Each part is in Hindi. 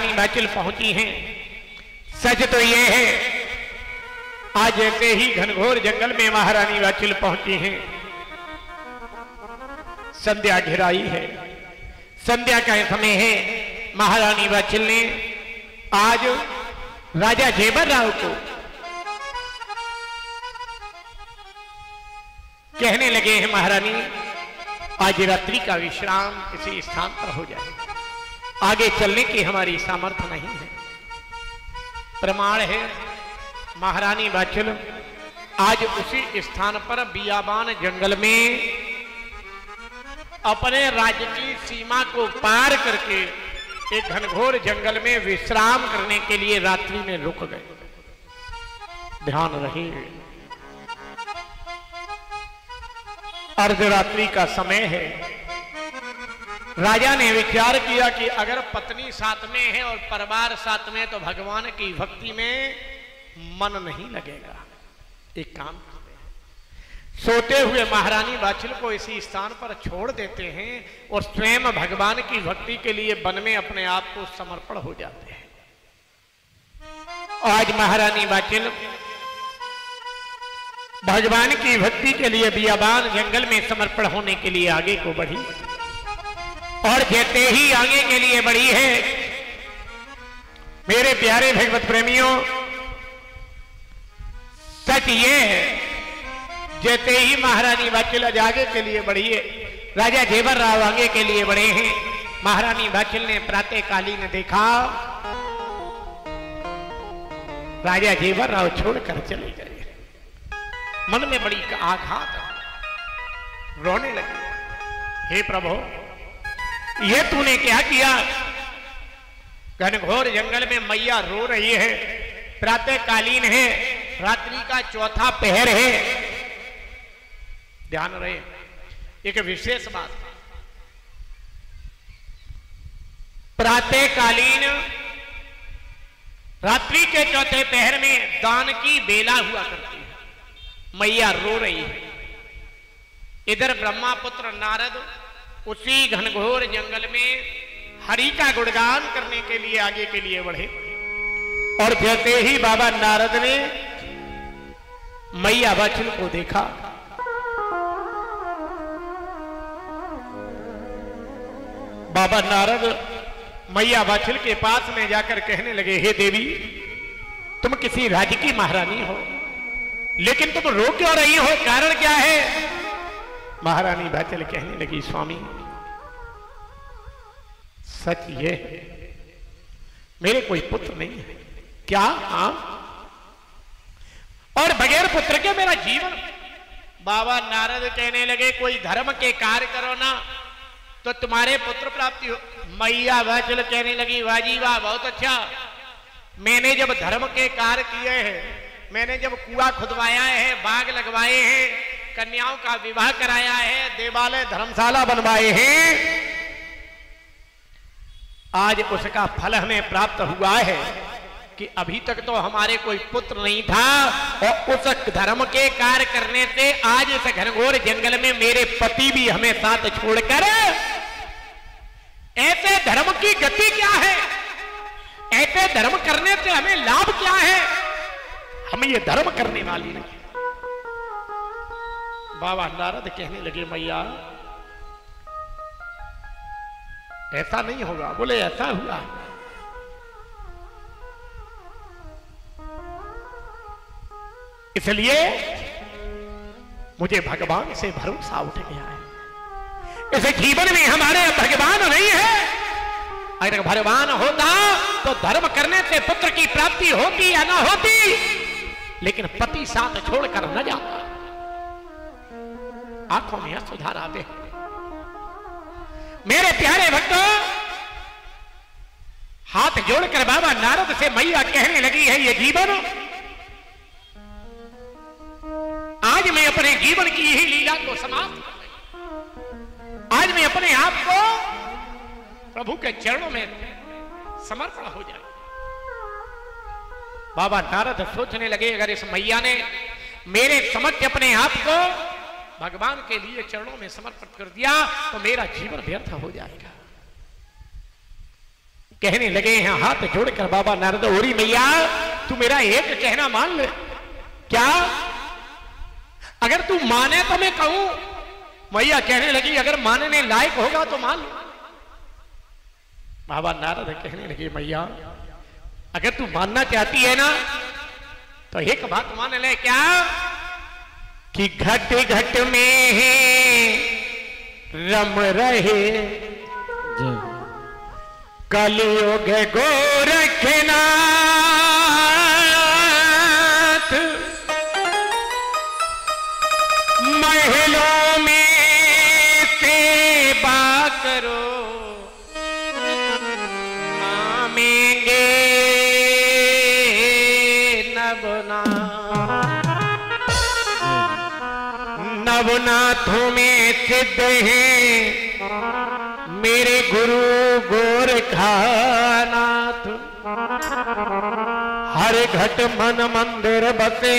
महारानी बाचल पहुंची हैं। सच तो ये है, आज जैसे ही घनघोर जंगल में महारानी बाचल पहुंची हैं, संध्या घिराई है, संध्या का समय है। महारानी बाचल ने आज राजा जेबर राव को कहने लगे हैं, महारानी आज रात्रि का विश्राम किसी स्थान पर हो जाए, आगे चलने की हमारी सामर्थ्य नहीं है। प्रमाण है महारानी बाचल आज उसी स्थान पर बियाबान जंगल में अपने राज्य की सीमा को पार करके एक घनघोर जंगल में विश्राम करने के लिए रात्रि में रुक गए। ध्यान रहे, अर्धरात्रि का समय है। राजा ने विचार किया कि अगर पत्नी साथ में है और परिवार साथ में तो भगवान की भक्ति में मन नहीं लगेगा। एक काम करते हैं, सोते हुए महारानी बाचल को इसी स्थान पर छोड़ देते हैं और स्वयं भगवान की भक्ति के लिए वन में अपने आप को समर्पण हो जाते हैं। आज महारानी बाचल भगवान की भक्ति के लिए बियाबान जंगल में समर्पण होने के लिए आगे को बढ़ी और जैसे ही आगे के लिए बढ़ी है, मेरे प्यारे भगवत प्रेमियों, सच ये है जैसे ही महारानी बाचल आज आगे के लिए बढ़ी है, राजा जेबर राव आगे के लिए बढ़े हैं। महारानी बाचल ने प्रातःकालीन देखा राजा जेबर राव छोड़कर चले गए। मन में बड़ी आघात, रोने लगे, हे प्रभु ये तूने क्या किया? घनघोर जंगल में मैया रो रही है, प्रातःकालीन है, रात्रि का चौथा पहर है। ध्यान रहे, एक विशेष बात, प्रातःकालीन रात्रि के चौथे पहर में दान की बेला हुआ करती है। मैया रो रही है। इधर ब्रह्मापुत्र नारद उसी घनघोर जंगल में हरि का गुणगान करने के लिए आगे के लिए बढ़े और जैसे ही बाबा नारद ने मैया बाचल को देखा, बाबा नारद मैया बाचल के पास में जाकर कहने लगे, हे देवी तुम किसी राज्य की महारानी हो, लेकिन तुम रो क्यों रही हो? कारण क्या है? महारानी बाचल कहने लगी, स्वामी सच ये है मेरे कोई पुत्र नहीं है। क्या? हाँ, और बगैर पुत्र के मेरा जीवन। बाबा नारद कहने लगे, कोई धर्म के कार्य करो ना तो तुम्हारे पुत्र प्राप्ति हो। मैया बाचल कहने लगी, वाह जी वाह, बहुत अच्छा। मैंने जब धर्म के कार्य किए हैं, मैंने जब कुआं खुदवाया है, बाग लगवाए हैं, कन्याओं का विवाह कराया है, देवालय धर्मशाला बनवाए हैं, आज उसका फल हमें प्राप्त हुआ है कि अभी तक तो हमारे कोई पुत्र नहीं था और उस धर्म के कार्य करने से आज इस घनघोर जंगल में मेरे पति भी हमें साथ छोड़कर, ऐसे धर्म की गति क्या है? ऐसे धर्म करने से हमें लाभ क्या है? हम ये धर्म करने वाली नहीं। बाबा नारद कहने लगे, मैया ऐसा नहीं होगा। बोले ऐसा हुआ। इसलिए मुझे भगवान से भरोसा उठ गया है। इस जीवन में हमारे भगवान नहीं है। अगर भगवान होता तो धर्म करने से पुत्र की प्राप्ति होती या ना होती, लेकिन पति साथ छोड़कर न जाता। आंखों में सुधार आते हैं। मेरे प्यारे भक्तों, हाथ जोड़कर बाबा नारद से मैया कहने लगी है, ये जीवन आज मैं अपने जीवन की यही लीला को समाप्त कर दूं। आज मैं अपने आप को प्रभु के चरणों में समर्पण हो जाए। बाबा नारद सोचने लगे, अगर इस मैया ने मेरे समक्ष अपने आप को भगवान के लिए चरणों में समर्पित कर दिया तो मेरा जीवन व्यर्थ हो जाएगा। कहने लगे हैं हाथ जोड़कर बाबा नारद, ओरी मैया तू मेरा एक कहना मान ले। क्या? अगर तू माने तो मैं कहूं। मैया कहने लगी अगर मानने लायक होगा तो मान लो। बाबा नारद कहने लगे मैया अगर तू मानना चाहती है ना तो एक बात मान ले। क्या? कि घट घट में रम रहे कलियुग गोरखनाथ, महलों में सेवा करो मामेंगे नवनाथों में सिद्ध हैं मेरे गुरु गोरखनाथ। हर घट मन मंदिर बसे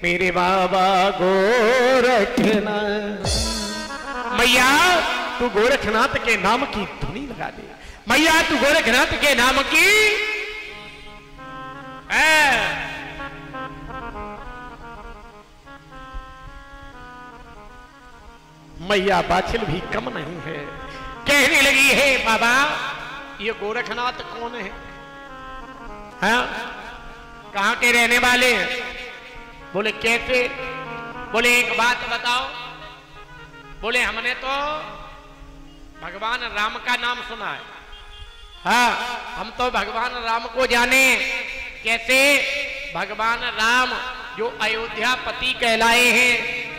मेरे बाबा गोरखनाथ। मैया तू गोरखनाथ के नाम की धुनी लगा दे। मैया तू गोरखनाथ के नाम की मैया बाछिल भी कम नहीं है। कहने लगी है बाबा ये गोरखनाथ कौन है? हाँ? कहां के रहने वाले हैं? बोले कैसे? बोले एक बात बताओ। बोले हमने तो भगवान राम का नाम सुना है। हाँ हम तो भगवान राम को जाने। कैसे? भगवान राम जो अयोध्या पति कहलाए हैं,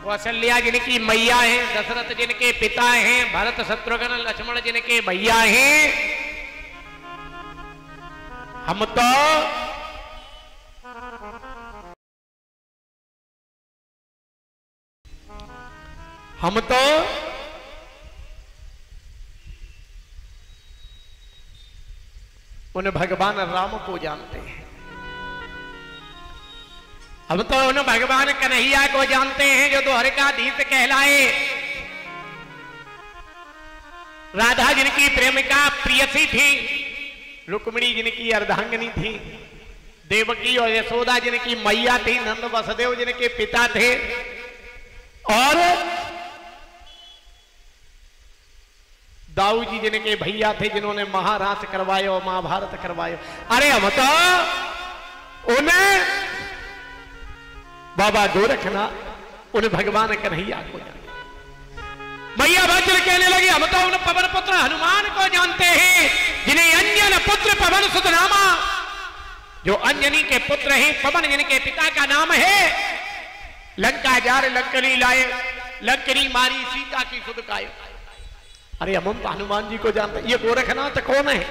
कौशल्या जिनकी मैया हैं, दशरथ जिनके पिता हैं, भरत शत्रुघ्न लक्ष्मण जिनके भैया हैं, हम तो उन भगवान राम को जानते हैं। हम तो उन भगवान कन्हैया को जानते हैं जो द्वारकाधीश कहलाए। राधा जिनकी प्रेमिका प्रियसी थी, रुक्मिणी जिनकी अर्धांगिनी थी, देवकी और यशोदा जिनकी मैया थी, नंद वसुदेव जिनके पिता थे, और दाऊ जी जिनके भैया थे जिन्होंने महारास करवाए और महाभारत करवाए। अरे हम तो उन्हें बाबा गोरखनाथ उन भगवान कन्हैया को जानते। मैया बाछिल कहने लगी हम तो उन पवन पुत्र हनुमान को जानते हैं जिन्हें अंजन पुत्र पवन सुत नामा, जो अंजनी के पुत्र हैं, पवन जिनके पिता का नाम है। लंका जार लंकनी लाए, लंकनी मारी सीता की सुध कायो। अरे हम तो हनुमान जी को जानते। ये गोरखनाथ कौन है?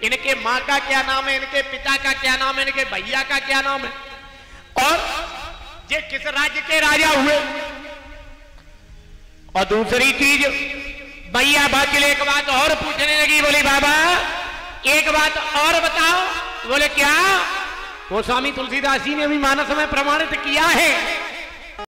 इनके माँ का क्या नाम है? इनके पिता का क्या नाम है? इनके भैया का क्या नाम है? और ये किस राज्य के राजा हुए? और दूसरी चीज भैया बाछिल एक बात और पूछने लगी। बोली बाबा एक बात और बताओ। बोले क्या? वो स्वामी तुलसीदास जी ने भी मानस में प्रमाणित किया है